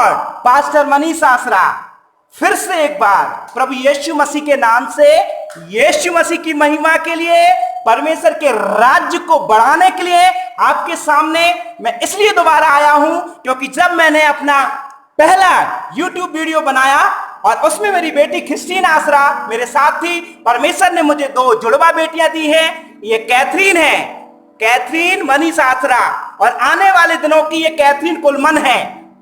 Lord. Pastor Manish आसरा फिर से एक बार प्रभु यीशु मसीह के नाम से, यीशु मसीह की महिमा के लिए, परमेश्वर के राज्य को बढ़ाने के लिए आपके सामने मैं इसलिए दोबारा आया हूं क्योंकि जब मैंने अपना पहला YouTube वीडियो बनाया और उसमें मेरी बेटी क्रिस्टीन आसरा मेरे साथ थी, परमेश्वर ने मुझे 2 जुड़वा बेटियां दी हैं। ये कैथरीन है, कैथरीन मनीष आसरा, और आने वाले दिनों की ये कैथरीन कुलमन है।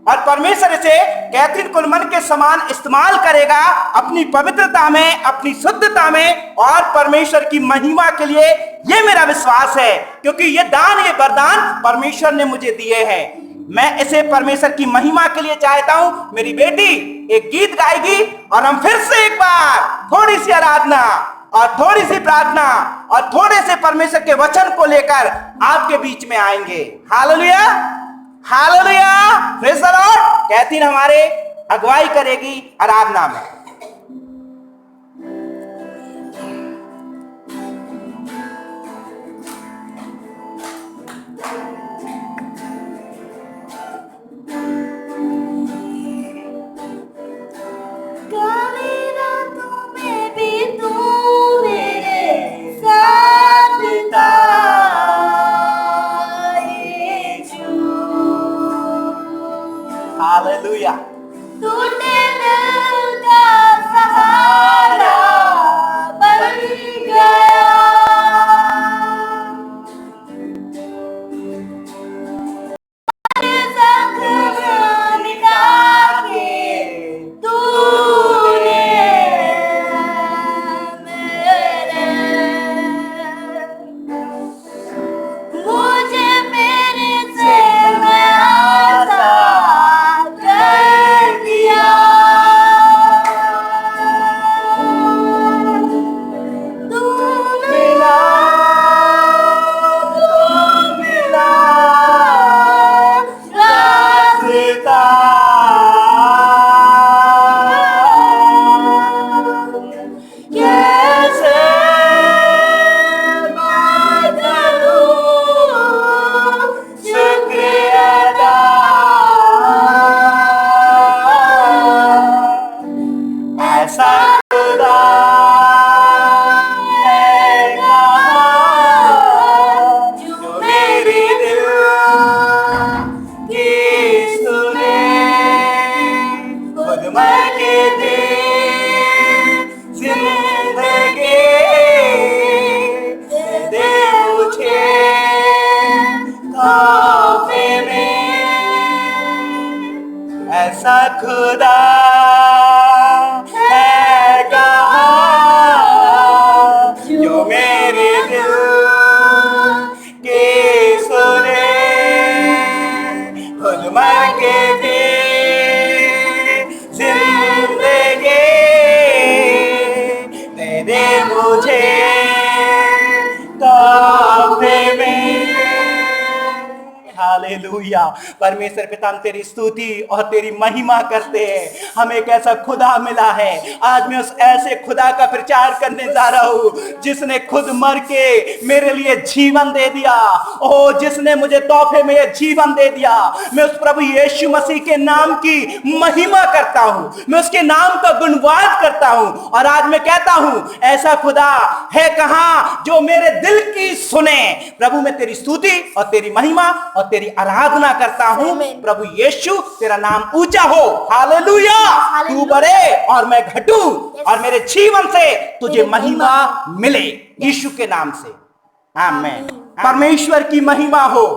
और परमेश्वर इसे कैथरीन कुलमन के समान इस्तेमाल करेगा अपनी पवित्रता में, अपनी शुद्धता में और परमेश्वर की महिमा के लिए। ये मेरा विश्वास है क्योंकि ये दान, ये वरदान परमेश्वर ने मुझे दिए हैं। मैं इसे परमेश्वर की महिमा के लिए चाहता हूं। मेरी बेटी एक गीत गाएगी और हम फिर से एक बार थोड़ी सी आराधना और थोड़ी सी प्रार्थना और थोड़े से परमेश्वर के वचन को लेकर आपके बीच में आएंगे। Hallelujah, hallelujah, praise the Lord. Catherine हमारे अगुवाई करेगी आराधना में। हालेलुया। तूने दिल का सहारा बन गया, जख्म मिटा के तूने मुझे मेरे से ऐसा खुदा है कहाँ जो मेरे दिल की सुने, खुद मर के भी जिंदगी दे दे मुझे तोहफे में। हालेलुया। परमेश्वर पिता हम तेरी स्तुति और तेरी महिमा करते हैं। हमें एक ऐसा खुदा मिला है। आज मैं उस ऐसे खुदा का प्रचार करने जा रहा हूँ जिसने खुद मर के मेरे लिए जीवन दे दिया। ओ जिसने मुझे तोहफे में यह जीवन दे दिया। मैं उस प्रभु यीशु मसीह के नाम की महिमा करता हूँ, मैं उसके नाम का गुणवाद करता हूँ। और आज मैं कहता हूँ ऐसा खुदा है कहाँ जो मेरे दिल की सुने। प्रभु मैं तेरी स्तुति और तेरी महिमा और तेरी आराधना करता हूं। प्रभु यीशु तेरा नाम ऊंचा हो। हालेलुया। तू बढ़े और मैं घटूं और मेरे जीवन से तुझे महिमा मिले यीशु के नाम से, आमीन। परमेश्वर की महिमा हो।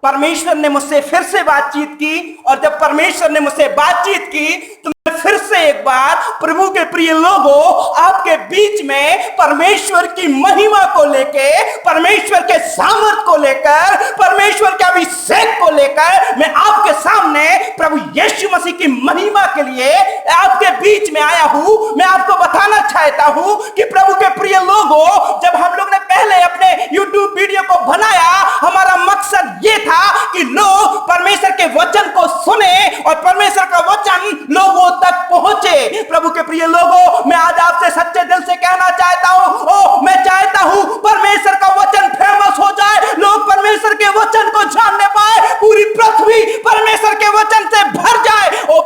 परमेश्वर ने मुझसे फिर से बातचीत की और जब परमेश्वर ने मुझसे बातचीत की तो मैं फिर से एक बार प्रभु के प्रिय लोगों आपके बीच में परमेश्वर की महिमा को लेके, परमेश्वर के सामर्थ को लेकर, परमेश्वर के अभिषेक को लेकर मैं आपके सामने प्रभु यीशु मसीह की महिमा के लिए आपके बीच में आया हूं। मैं आपको बताना चाहता हूं कि प्रभु के प्रिय लोगों, जब हम लोग ने पहले अपने YouTube वीडियो को बनाया, हमारा मकसद ये था कि लोग परमेश्वर के वचन को सुने और परमेश्वर का वचन लोगों तक पहुंचे। प्रभु के प्रिय लोगों, मैं आज आपसे सच्चे दिल से कहना चाहता हूं, मैं चाहता हूं परमेश्वर का वचन फेमस हो जाए, लोग परमेश्वर के वचन को जानने पाए, पूरी पृथ्वी परमेश्वर के वचन से भर जाए। ओ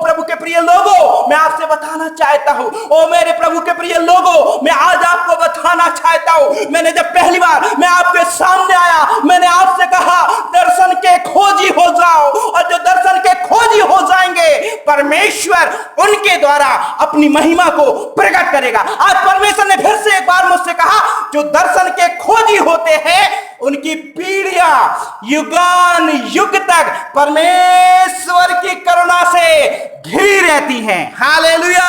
चाहता हूँ। ओ मेरे प्रभु के प्रिय लोगों, मैं आज आपको बताना चाहता हूँ, मैंने जब पहली बार मैं आपके सामने आया, मैंने आपसे कहा दर्शन के खोजी हो जाओ, और जो दर्शन के खोजी हो जाएंगे परमेश्वर उनके द्वारा अपनी महिमा को प्रकट करेगा। आज परमेश्वर ने फिर से एक बार मुझसे कहा, जो दर्शन के खोजी होते हैं उनकी पीढ़ियां युगान युग तक परमेश्वर की करुणा से घिरी रहती हैं। हालेलुया।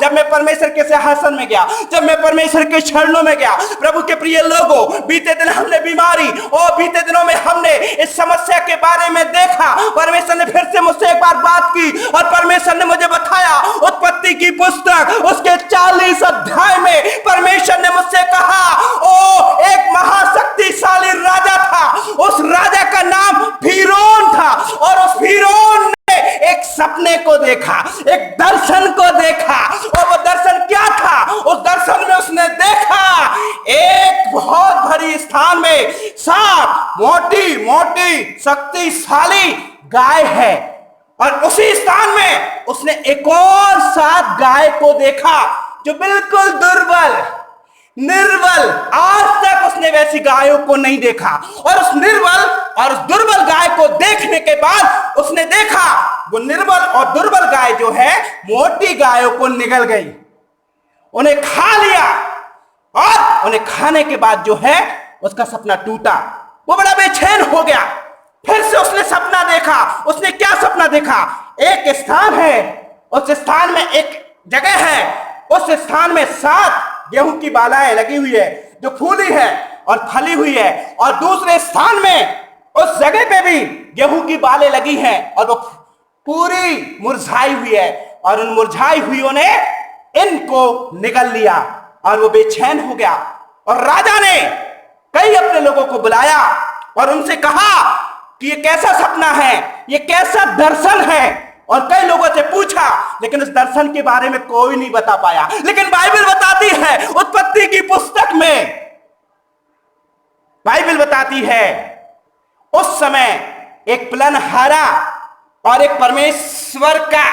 जब मैं परमेश्वर के सिंहासन में गया, जब मैं परमेश्वर के चरणों में गया, प्रभु के प्रिय लोगों, बीते दिन हमने बीमारी और बीते दिनों में हमने इस समस्या के बारे में देखा। परमेश्वर ने फिर से मुझसे एक बार बात की और परमेश्वर ने मुझे बताया, उत्पत्ति की पुस्तक उसके 40 अध्याय में परमेश्वर ने मुझसे कहा, ओ एक महाशक्तिशाली राजा था, उस राजा का नाम फिरौन था, और उस फिरौन ने एक सपने को देखा, एक दर्शन को देखा। और वो दर्शन क्या था? उस दर्शन में उसने देखा एक बहुत बड़ी स्थान में 7 मोटी मोटी शक्तिशाली गाय है, और उसी स्थान में उसने एक और 7 गाय को देखा जो बिल्कुल दुर्बल निर्बल, आज तक उसने वैसी गायों को नहीं देखा। और उस निर्बल और उस दुर्बल गाय को देखने के बाद उसने देखा वो निर्बल और दुर्बल गाय जो है मोटी गायों को निगल गई, उन्हें खा लिया, और उन्हें खाने के बाद जो है उसका सपना टूटा। वो बड़ा बेचैन हो गया। फिर से उसने सपना देखा। उसने क्या सपना देखा? एक स्थान है, उस स्थान में एक जगह है, उस स्थान में 7 गेहूं की बालाएं लगी हुई है जो फूली है और फली हुई है, और दूसरे स्थान में उस जगह पे भी गेहूं की बालें लगी हैं और वो पूरी मुरझाई हुई है, और उन मुरझाई हुईयों ने इनको निगल लिया। और वो बेचैन हो गया, और राजा ने कई अपने लोगों को बुलाया और उनसे कहा कि ये कैसा सपना है, ये कैसा दर्शन है। और कई लोगों से पूछा, लेकिन उस दर्शन के बारे में कोई नहीं बता पाया। लेकिन बाइबल बताती है, उत्पत्ति की पुस्तक में बाइबल बताती है, उस समय एक पिलनहारा और एक परमेश्वर का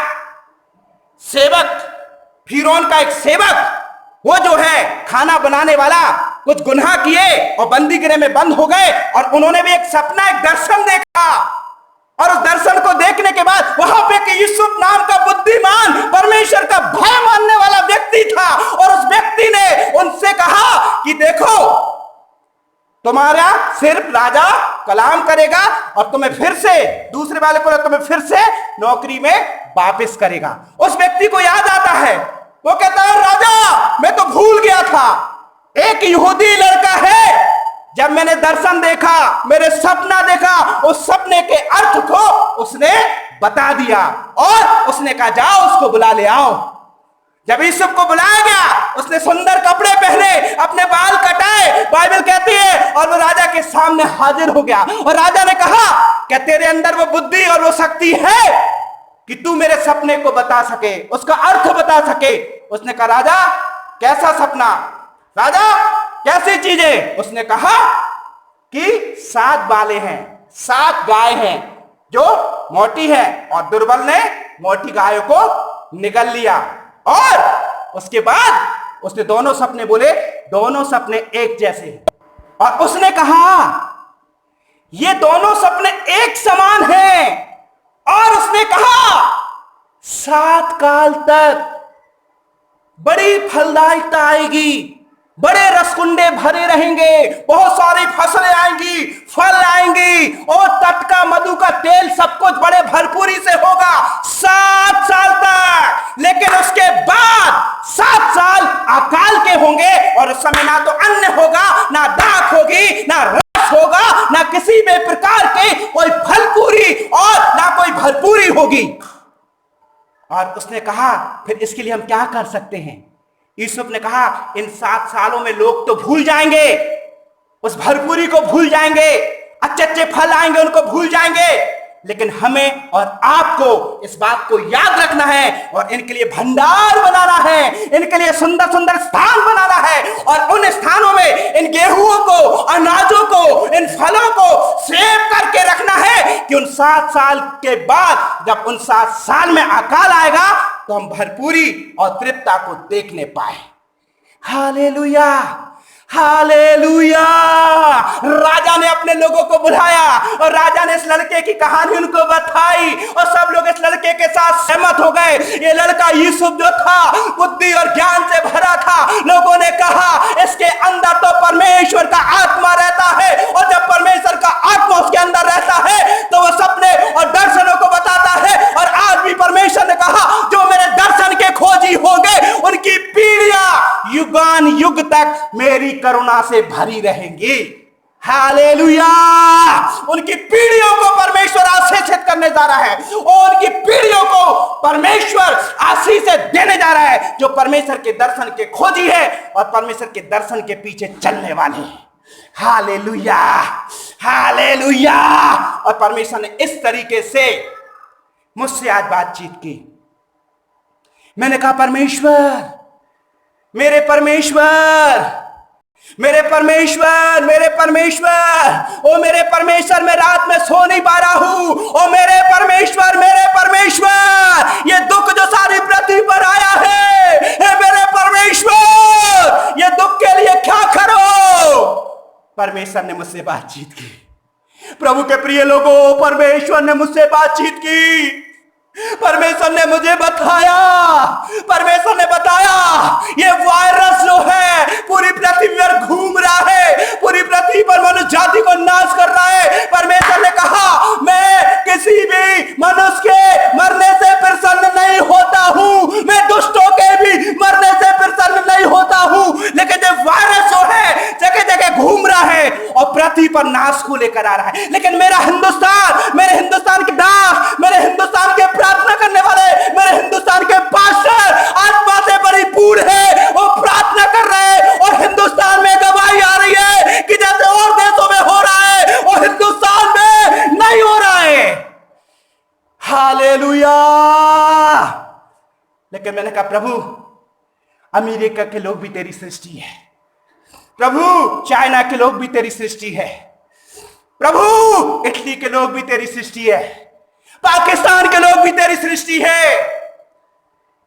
सेवक, फिरौन का एक सेवक, वो जो है खाना बनाने वाला, कुछ गुनाह किए और बंदी गृह में बंद हो गए, और उन्होंने भी एक सपना, एक दर्शन देखा। और उस दर्शन को देखने के बाद वहां पे कि यूसुफ नाम का बुद्धिमान, परमेश्वर का भय मानने वाला व्यक्ति था, और उस व्यक्ति ने उनसे कहा कि देखो, तुम्हारा सिर्फ राजा कलाम करेगा और तुम्हें फिर से, दूसरे वाले को तुम्हें फिर से नौकरी में वापस करेगा। उस व्यक्ति को याद आता है, वो कहता है, राजा मैं तो भूल गया था, एक यहूदी लड़का है, जब मैंने दर्शन देखा, मेरे सपना देखा, उस सपने के अर्थ को उसने बता दिया, और उसने कहा जाओ उसको बुला ले आओ। जब यूसुफ को बुलाया गया, उसने सुंदर कपड़े पहने, अपने बाल कटाए, बाइबल कहती है, और वो राजा के सामने हाजिर हो गया। और राजा ने कहा, क्या तेरे अंदर वो बुद्धि और वो शक्ति है कि तू मेरे सपने को बता सके, उसका अर्थ बता सके? उसने कहा, राजा कैसा सपना, राजा कैसी चीजें? उसने कहा कि 7 बालें हैं, 7 गाय हैं जो मोटी है, और दुर्बल ने मोटी गायों को निगल लिया। और उसके बाद उसने दोनों सपने बोले, दोनों सपने एक जैसे हैं। और उसने कहा ये दोनों सपने एक समान हैं, और उसने कहा 7 काल तक बड़ी फलदायिकता आएगी, बड़े रसकुंडे भरे रहेंगे, बहुत सारी फसलें आएंगी, फल आएंगी, और तट का मधु का तेल सब कुछ बड़े भरपूरी से होगा 7 साल तक। लेकिन उसके बाद 7 साल अकाल के होंगे, और उस समय ना तो अन्न होगा, ना दाख होगी, ना रस होगा, ना किसी भी प्रकार के कोई फलपूरी और ना कोई भरपूरी होगी। और उसने कहा फिर इसके लिए हम क्या कर सकते हैं? यूसुफ ने कहा इन 7 सालों में लोग तो भूल जाएंगे, उस भरपूरी को भूल जाएंगे, अच्छे अच्छे फल आएंगे उनको भूल जाएंगे, लेकिन हमें और आपको इस बात को याद रखना है, और इनके लिए भंडार बनाना है, इनके लिए सुंदर सुंदर स्थान बनाना है, और उन स्थानों में इन गेहूं को, अनाजों को, इन फलों को सेव करके रखना है कि उन 7 साल के बाद, जब उन 7 साल में अकाल आएगा, तो हम भरपूरी और तृप्तता को देखने पाए। Hallelujah, hallelujah. राजा ने अपने लोगों को बुलाया और राजा ने इस लड़के की कहानी उनको बताई और सब लोग इस लड़के के साथ सहमत हो गए। ये लड़का यूसुफ जो था बुद्धि और ज्ञान से भरा था। लोगों ने कहा इसके अंदर तो परमेश्वर का आत्मा रहता है और जब परमेश्वर का आत्मा उसके अंदर रहता है तो वो सपने और दर्शनों को बताता है। और आज भी परमेश्वर ने कहा जो मेरे दर्शन के खोजी होंगे उनकी पीढ़ियां युगान युग तक मेरी करुणा से भरी रहेंगी। हालेलुया। उनकी पीढ़ियों को परमेश्वर आशीषित करने जा रहा है और उनकी पीढ़ियों को परमेश्वर आशीष देने जा रहा है जो परमेश्वर के दर्शन के खोजी है और परमेश्वर के दर्शन के पीछे चलने वाले हैं। Hallelujah, hallelujah. और परमेश्वर ने इस तरीके से मुझसे आज बातचीत की। मैंने कहा परमेश्वर, मेरे परमेश्वर, मेरे परमेश्वर, मेरे परमेश्वर, ओ मेरे परमेश्वर, मैं रात में सो नहीं पा रहा हूं। ओ मेरे परमेश्वर, मेरे परमेश्वर, ये दुख जो सारी पृथ्वी पर आया है, हे मेरे परमेश्वर, ये दुख के लिए क्या करो। परमेश्वर ने मुझसे बातचीत की। प्रभु के प्रिय लोगों, परमेश्वर ने मुझसे बातचीत की। परमेश्वर ने मुझे बताया, परमेश्वर ने बताया ये वायरस जो है पूरी पृथ्वी पर घूम रहा है, पूरी पृथ्वी पर मनुष्य जाति को नाश कर रहा है। परमेश्वर ने कहा मैं किसी भी मनुष्य के मरने से प्रसन्न नहीं होता हूं, मैं दुष्टों के भी मरने से प्रसन्न नहीं होता हूं, लेकिन ये वायरस जो है जगह जगह घूम रहा है और पृथ्वी पर नाश को लेकर आ रहा है। लेकिन मेरा हिंदुस्तान, मेरे हिंदुस्तान के दास, मेरे हिंदुस्तान के प्रार्थना करने वाले, मेरे हिंदुस्तान के पास्टर आत्मा से परिपूर्ण है। वो प्रार्थना कर रहे हैं और हिंदुस्तान में गवाही आ रही है कि जैसे और देशों में हो रहा है और हिंदुस्तान में नहीं हो रहा है। हालेलुया। लेकिन मैंने कहा प्रभु, अमेरिका के लोग भी तेरी सृष्टि है, प्रभु चाइना के लोग भी तेरी सृष्टि है, प्रभु इटली के लोग भी तेरी सृष्टि है, पाकिस्तान के लोग भी तेरी सृष्टि है।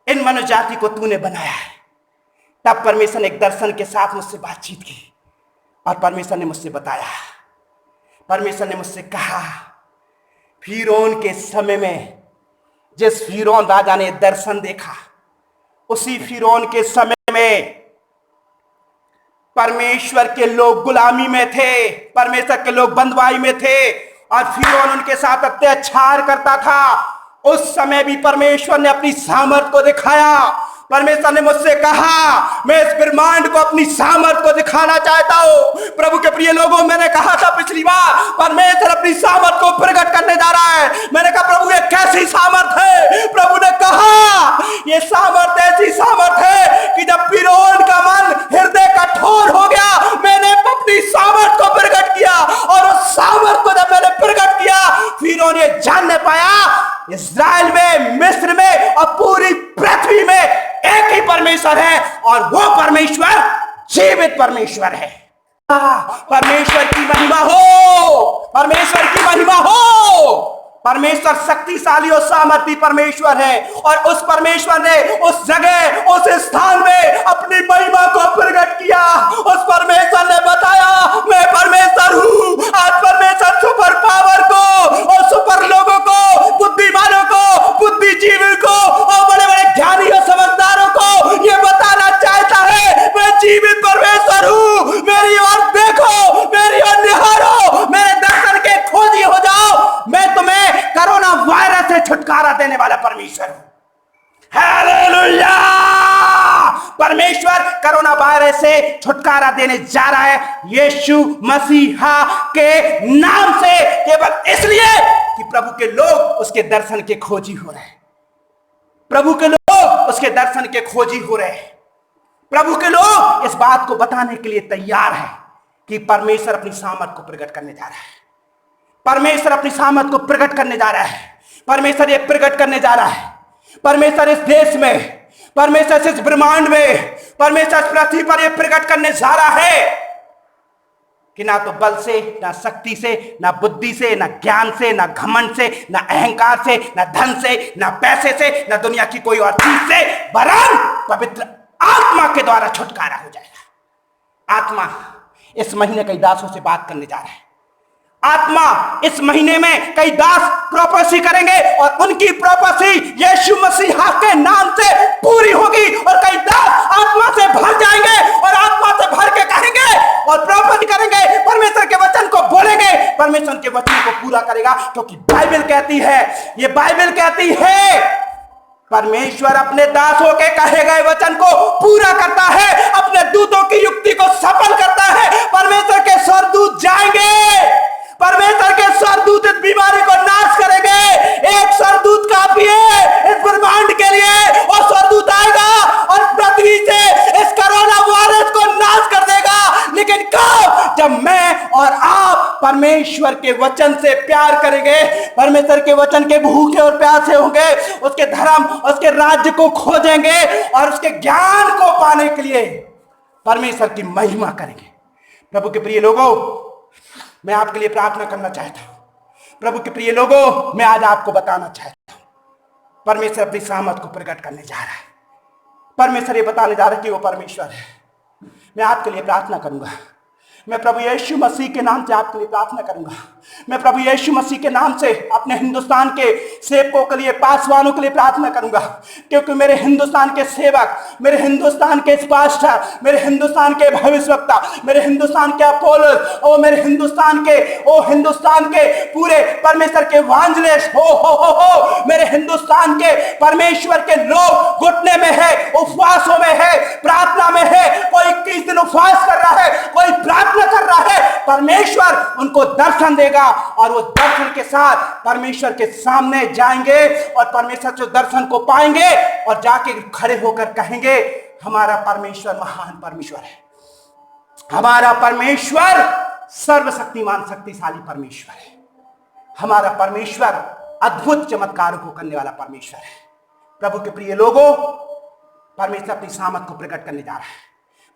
इन मनुष्य जाति को तूने बनाया है। तब परमेश्वर ने एक दर्शन के साथ मुझसे बातचीत की और परमेश्वर ने मुझसे बताया, परमेश्वर ने मुझसे कहा फिरौन के समय में जिस फिरौन राजा ने दर्शन देखा, उसी फिरौन के समय में परमेश्वर के लोग गुलामी में थे, परमेश्वर के लोग बंदवाई में थे और फिरौन उनके साथ अत्याचार करता था। उस समय भी परमेश्वर ने अपनी सामर्थ को दिखाया। परमेश्वर ने मुझसे कहा मैं इस ब्रह्मांड को अपनी सामर्थ को दिखाना चाहता हूं। प्रभु के प्रिय लोगों, मैंने कहा था पिछली बार परमेश्वर अपनी सामर्थ को प्रकट करने जा रहा है। मैंने कहा प्रभु ये कैसी सामर्थ है। प्रभु ने कहा ये सामर्थ ऐसी सामर्थ है कि जब फिरौन का मन हृदय कठोर हो गया, मैंने अपनी सामर्थ को प्रकट किया और उस सामर्थ को जब मैंने प्रकट किया, फिरौन ये जानने पाया इस्राएल में, मिस्र में और पूरी पृथ्वी में एक ही परमेश्वर है और वो परमेश्वर जीवित परमेश्वर है। परमेश्वर की महिमा हो, परमेश्वर की महिमा हो। परमेश्वर शक्तिशाली और सामर्थी परमेश्वर है और उस परमेश्वर ने उस जगह, उस स्थान में अपनी महिमा को प्रकट किया। उस परमेश्वर ने बताया मैं परमेश्वर हूं। आज परमेश्वर सुपर पावर को और सुपर लोगों को, बुद्धिमानों को, बुद्धिजीवी को और बड़े बड़े ज्ञानी और समझदारों को ये बताना चाहता है मैं जीवित परमेश्वर हूं। मेरी ओर देखो, मेरी ओर निहारो, मेरे दर्शन के खोजी हो जाओ। मैं तुम्हें कोरोना वायरस से छुटकारा देने वाला परमेश्वर हूं। हालेलुया। परमेश्वर कोरोना वायरस से छुटकारा देने जा रहा है यीशु मसीहा के नाम से, केवल इसलिए कि प्रभु के लोग उसके दर्शन के खोजी हो रहे हैं। प्रभु के लोग उसके दर्शन के खोजी हो रहे हैं। प्रभु के लोग इस बात को बताने के लिए तैयार है कि परमेश्वर अपनी सामर्थ को प्रकट करने जा रहा है। परमेश्वर अपनी सामर्थ को प्रकट करने जा रहा है। परमेश्वर ये प्रकट करने जा रहा है। परमेश्वर इस देश में, परमेश्वर इस ब्रह्मांड में, परमेश्वर पृथ्वी पर ये प्रकट करने जा रहा है कि ना तो बल से, ना शक्ति से, ना बुद्धि से, ना ज्ञान से, ना घमंड से, ना अहंकार से, ना धन से, ना पैसे से, ना दुनिया की कोई और चीज से, वरन पवित्र आत्मा के द्वारा छुटकारा हो जाएगा। आत्मा इस महीने कई दासों से बात करने जा रहा है। आत्मा इस महीने में कई दास प्रोफेसी करेंगे और उनकी प्रोफेसी यीशु मसीह के नाम से पूरी होगी और कई दास आत्मा से भर जाएंगे और आत्मा से भर के कहेंगे और प्रोफेसी करेंगे, परमेश्वर के वचन को बोलेंगे, परमेश्वर के वचन को पूरा करेगा। क्योंकि बाइबल कहती है, ये बाइबल कहती है, परमेश्वर अपने दासों के कहे गए वचन को पूरा करता है, अपने दूतों की युक्ति को सफल करता है। परमेश्वर के स्वर्गदूत जाएंगे, परमेश्वर के स्वर्गदूत इस बीमारी को नाश करेंगे। एक स्वर्गदूत काफी है इस ब्रह्मांड के लिए, और स्वर्गदूत आएगा और पृथ्वी से इस कोरोना वायरस को नाश कर देगा। लेकिन कब? जब मैं और आप परमेश्वर के वचन से प्यार करेंगे, परमेश्वर के वचन के भूखे और प्यासे होंगे, उसके धर्म, उसके राज्य को खोजेंगे और उसके ज्ञान को पाने के लिए परमेश्वर की महिमा करेंगे। प्रभु के प्रिय लोगों, मैं आपके लिए प्रार्थना करना चाहता हूं। प्रभु के प्रिय लोगों, मैं आज आपको बताना चाहता हूं, परमेश्वर अपनी सामर्थ को प्रकट करने जा रहा है। परमेश्वर ये बताने जा रहा है कि वो परमेश्वर है। मैं आपके लिए प्रार्थना करूंगा। मैं प्रभु यीशु मसीह के नाम से आपके लिए प्रार्थना करूंगा। मैं प्रभु यीशु मसीह के नाम से अपने हिंदुस्तान के सेवकों के लिए, पासवानों के लिए प्रार्थना करूंगा। क्योंकि मेरे हिंदुस्तान के सेवक, मेरे हिंदुस्तान के पास्टर, मेरे हिंदुस्तान के भविष्यवक्ता, मेरे हिंदुस्तान के अपोलोस, और मेरे हिंदुस्तान के पूरे परमेश्वर के वांजलिस्ट हो मेरे हिंदुस्तान के परमेश्वर के लोग घुटने में है, उपवासों में है, प्रार्थना में है। कोई 21 दिन उपवास कर रहा है, कोई प्रार्थना कर रहा है। परमेश्वर उनको दर्शन देगा और वो दर्शन के साथ परमेश्वर के सामने जाएंगे और परमेश्वर से दर्शन को पाएंगे और जाके खड़े होकर कहेंगे, हमारा परमेश्वर महान परमेश्वर है, हमारा परमेश्वर सर्वशक्तिमान शक्तिशाली परमेश्वर है, हमारा परमेश्वर अद्भुत चमत्कारों को करने वाला परमेश्वर है। प्रभु के प्रिय लोगों, परमेश्वर अपनी सामर्थ को प्रकट करने जा रहा है।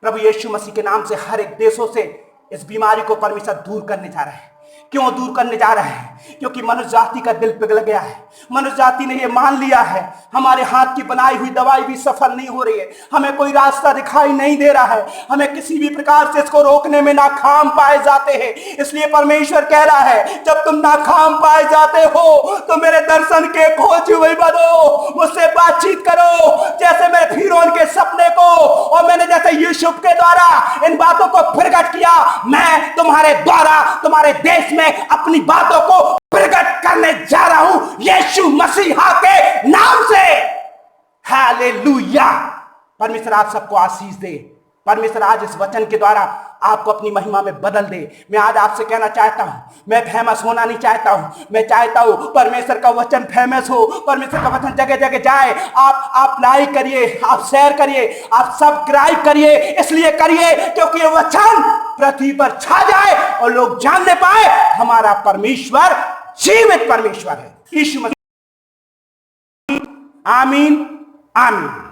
प्रभु यीशु मसीह के नाम से हर एक देशों से इस बीमारी को परमेश्वर दूर करने जा रहा है। क्यों दूर करने जा रहा है? क्योंकि मनुष्य जाति का दिल पिघल गया है। मनुष्य जाति ने यह मान लिया है, हमारे हाथ की बनाई हुई दवाई भी सफल नहीं हो रही है, हमें कोई रास्ता दिखाई नहीं दे रहा है, हमें किसी भी प्रकार से इसको रोकने में नाकाम पाए जाते हैं। इसलिए परमेश्वर कह रहा है, जब तुम नाकाम पाए जाते हो तो मेरे दर्शन के खोज हुए बनो, मुझसे बातचीत करो। जैसे मेरे फिरौन के सपने को और मैंने जैसे यूसुफ के द्वारा इन बातों को प्रकट किया, मैं तुम्हारे द्वारा तुम्हारे देश में अपनी बातों को प्रकट करने जा रहा हूं यीशु मसीह के नाम से। हालेलुया। परमेश्वर आप सबको आशीष दे। परमेश्वर आज इस वचन के द्वारा आपको अपनी महिमा में बदल दे। मैं आज आपसे कहना चाहता हूं, मैं फेमस होना नहीं चाहता हूं, मैं चाहता हूं परमेश्वर का वचन फेमस हो, परमेश्वर का वचन जगह जगह जाए। आप लाइक करिए, आप शेयर करिए, आप सब्सक्राइब करिए। इसलिए करिए क्योंकि ये वचन पृथ्वी पर छा जाए और लोग जानने पाए हमारा परमेश्वर जीवित परमेश्वर है। यीशु मसीह। आमीन, आमीन।